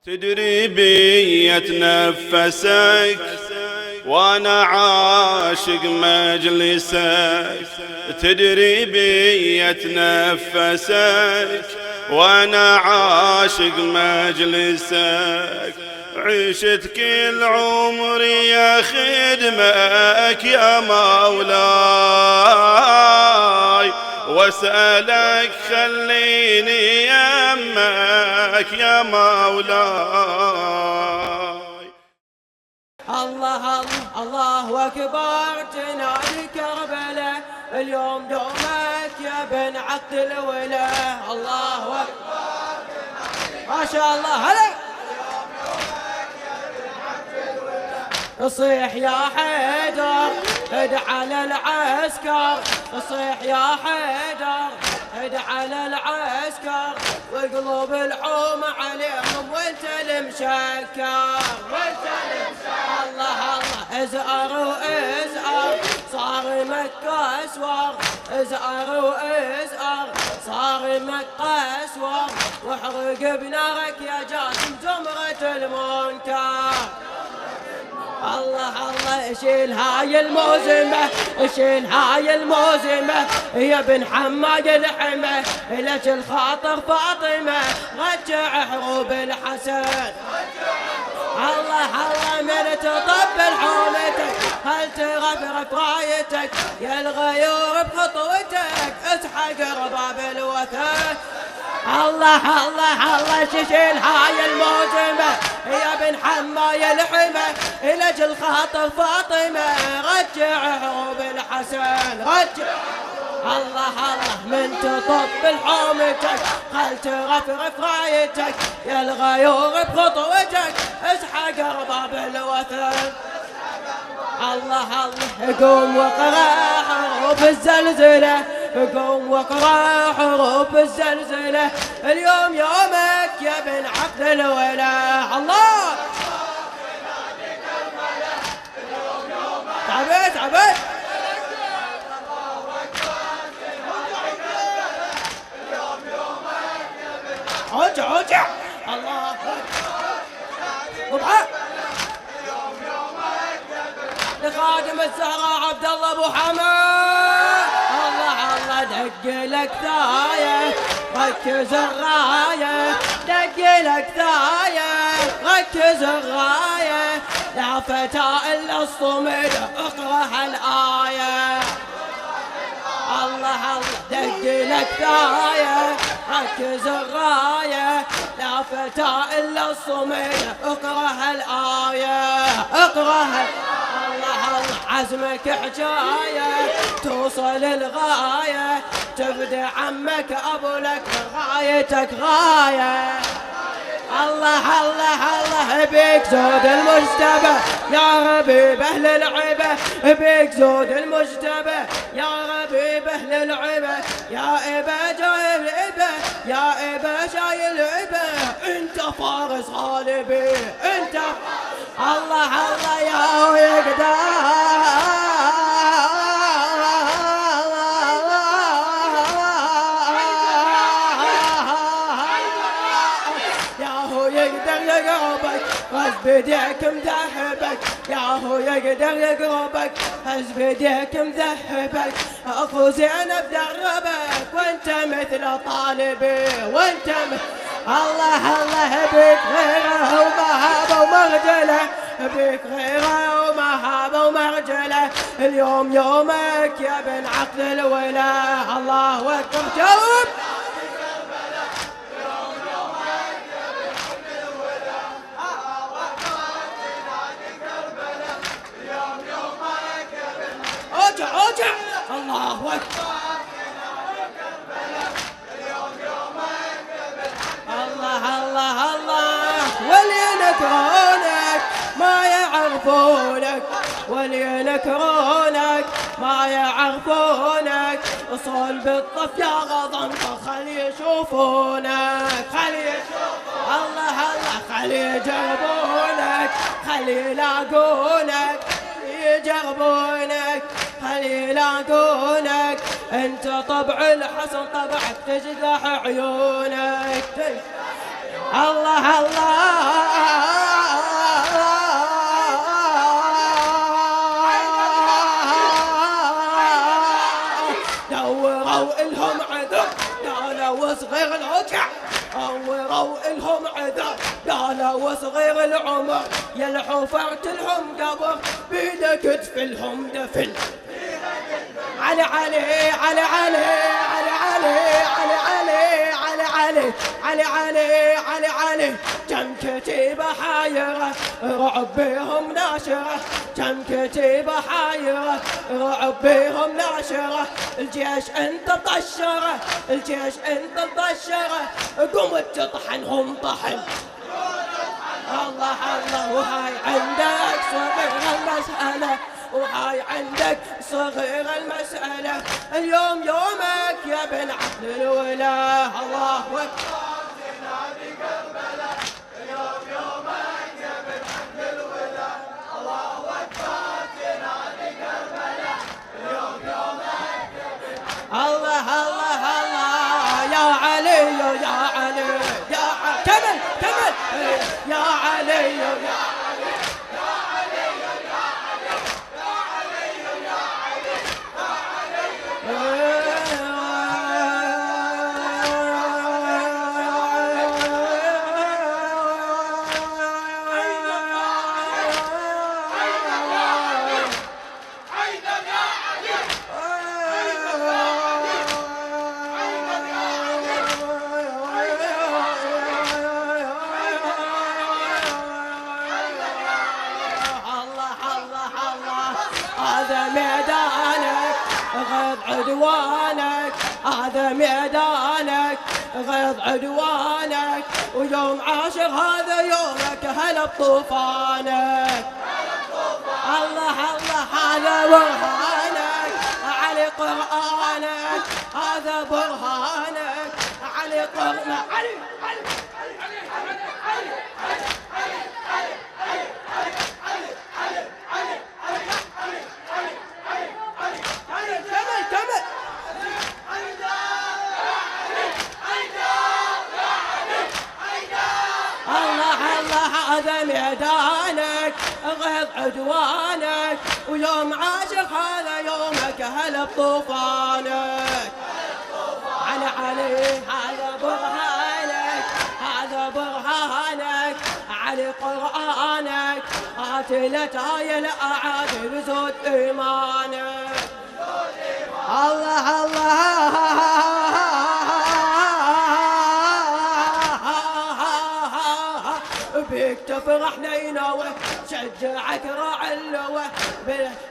تدري بي اتنفسك وانا عاشق مجلسك، تدري بي اتنفسك وانا عاشق مجلسك. عشت كل عمري يا خدمك يا مولاي، واسألك خليني يمك يا مولاي. الله الله الله أكبر تنادي كربلاء، اليوم دومك يا بن عقد الولاء. الله أكبر ما شاء الله هلا صيح يا حيدر هد على العسكر، صيح يا حيدر هد على العسكر، وقلوب الحوم عليهم وانت المشكر وانت المشكر. الله الله ازأر وازأر صار مكة اسور، ازأر وازأر صار مكة اسور، واحرق بنارك يا جاسم زمرة المنكر. الله الله شيل هاي الموزمة، شيل هاي الموزمة يا بن حماي الحمى، لك الخاطر فاطمة رجع حروب الحسن. الله الله من تطبل حومتك هل تغفرف رايتك، يا الغيور بخطوتك اسحق رباب الوثن. الله الله الله شيل هاي الموزمة يا بن حماي الحمى، لجل خاطر فاطمة رجع حروب الحسن رجع. الله الله من تطبل حومتك خل ترفرف رايتك، يا الغيور بخطوتك اسحق رباب الوثن. الله الله قوم وقرا حروب الزلزلة، قوم وقرا حروب الزلزلة، اليوم يومك يا بن عقد الولاء. الله تعبت تعبت عوجة عوجة. الله وضحى لخادم الزهراء عبد الله ابو حماد. الله الله دق لك ثايه ركز الرايه، دق لك ثايه ركز الرايه، لا فتى الا الصمد اقرا هالايه. الله الله دق لك ثايه ركز الرايه، لا فتى الا الصمد اقرا هالايه اقرا الله الله عزمك حجايه توصل الغايه، تبدأ عمك ابو لك غايتك غايه. الله الله الله بيك زود المجتبى يا ربيب اهل العبه، بيك زود المجتبى يا ربيب اهل العبه، يا ابا جاي العبه يا ابا جاي العبه، انت فارس غالبي انت. الله الله يا هو يقدر هز بيديك مذهبك، يا هو يقدر يقربك هز بيديك مذهبك، اخو زينب دربك وانت مثل طالبي وانت الله الله بيك غيره ومهابه ومرجله، بيك غيره ومهابه ومرجله، اليوم يومك يا بن عقد الولاء. الله اكبر جاوب. الله أكبر الله الله الله ولينكرونك ما يعرفونك، ولينكرونك ما يعرفونك، صول بالطف يا غضن خل يشوفونك خل يشوفونك. الله الله خل يجربونك خل يلاقونك يجربونك خل يلاقونك، انت طبع الحسن طبعك تجدح عيونك. الله الله قالوا صغير العمر يا حفرت لهم قبر بيدك تفلهم دفن. علي علي علي علي علي علي علي علي علي علي علي علي علي كم كتيبة حايرة رعب بهم ناشرة، كم كتيبة حايرة رعب بهم ناشرة. الجيش انت طشرة، الجيش انت طشرة، قمت تطحنهم طحن. الله الله وهاي عندك صغير المسألة، وهاي عندك صغير المسألة. اليوم يومك يا بن عبد الولا. الله أكبر نادي كربلاء، اليوم يومك يا بن عبد الولا. الله أكبر نادي كربلاء، اليوم يومك يا بن عبد الولا. الله الله الله يا علي يا علي يا علي، كمل كمل يا علي يا علي يا علي يا علي يا علي يا علي يا علي. هذا ميدانك غيظ عدوانك، هذا ميدانك غيظ عدوانك، ويوم عاشر هذا يومك هلا بطوفانك. الله الله هذا برهانك علي قرآنك، هذا برهانك علي قرآنك. علي علي هذا ميدانك غيظ عدوانك، ويوم عاشق هذا يومك هلا بطوفانك. علي علي هذا برهانك، هذا برهانك علي قرآنك، قاتلت هاي الأعادي بزود إيمانك. الله الله بيك تفرح نينوى شجعك راعي اللوى.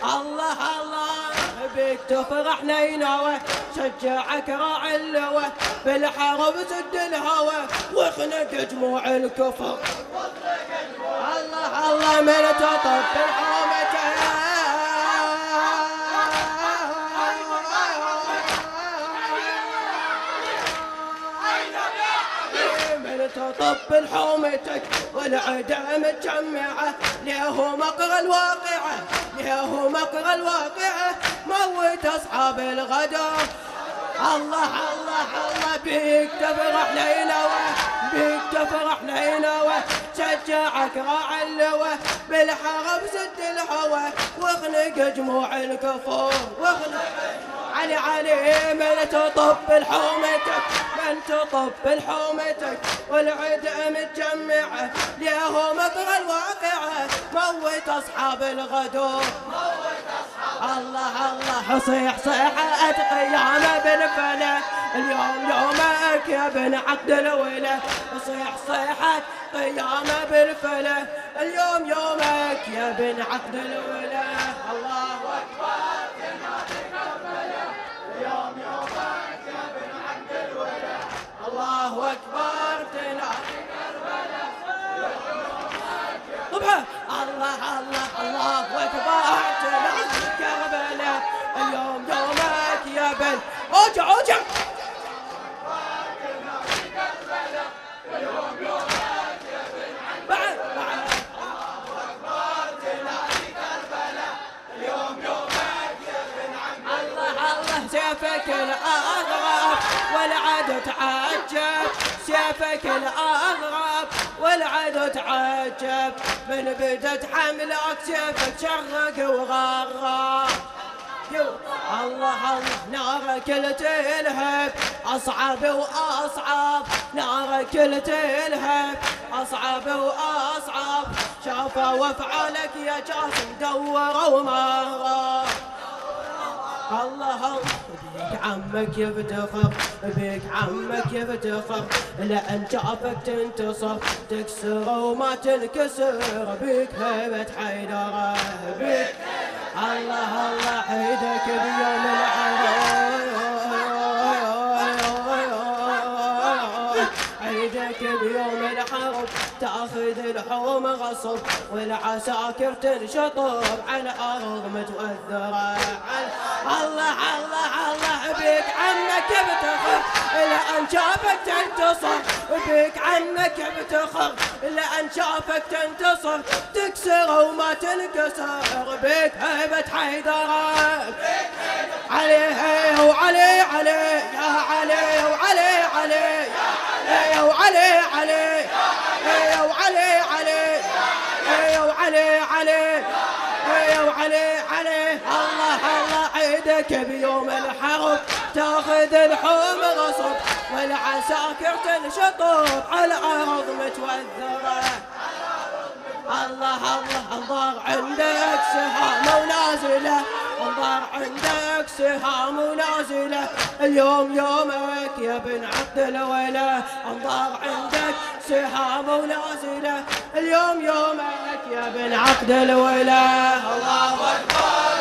الله الله بيك تفرح نينوى شجعك راعي اللوى. بالحرب سد الهوى واخنق جموع الكفر. الله الله من تطب الحومة تطب الحومتك والعدا متجمعة. ليه مقر الواقعة، ليه مقر الواقعة موت أصحاب الغدر. الله الله الله بيك تفرح نينوى، بيك تفرح نينوى شجعك راعي اللوى. بالحرب سد الهوى واخنق جموع الكفور. علي علي من تطب الحومتك، من تطب الحومتك والعدا متجمعة. ليه مقر الواقعة موت أصحاب الغدور. الله الله صيح صيحة قيامة بالفلا. اليوم يومك يا بن عبد الولا. صيح صيحة قيامة بالفلا. اليوم يومك يا بن عبد الولا. الله أكبر تنادي كربلاء، اليوم يومك يا بن عبد الولا. الله أكبر تنادي كربلاء، اليوم يومك يا بن. الله الله الله أكبر تنادي كربلاء، اليوم يومك يا بن. اوجع اوجع سيفك الأغرب والعدو تعجب، سيفك الأغرب والعدو تعجب. من بدت حملك سيفك شرق وغرب. الله الله نارك تلهب أصعب وأصعب، نارك تلهب أصعب شافوا وافعالك يا جاسم دوروا ما راح. الله بيك عمك يفتخر، بيك عمك يفتخر، لأن شافك تنتصر تكسر وما تنكسر، بيك هيبة حيدر، بيك الله الله عيدك بيوم العرب، عيدك بيوم الحرب تاخذ الحوم غصب والعساكر تنشطب على الارض متوثره. الله الله الله بيك عنك يفتخر لأن شافك تنتصر، بيك عنك يفتخر لأن شافك تنتصر تكسر وما تنكسر، بيك هيبة حيدر. عليه وعلي علي يا علي وعلي علي يا وعلي علي يا وعلي علي يا وعلي علي يا وعلي علي. الله الله عيدك بيوم الحرب تاخذ الحوم غصب والعساكر تنشطب على الارض متوثره. الله الله انظر عندك سهام ونازله، انظر عندك سهام ونازله، اليوم يومك يا بن عبد الوله، انظر عندك سهام ونازله، اليوم يومك يا بن عبد الوله. الله اكبر.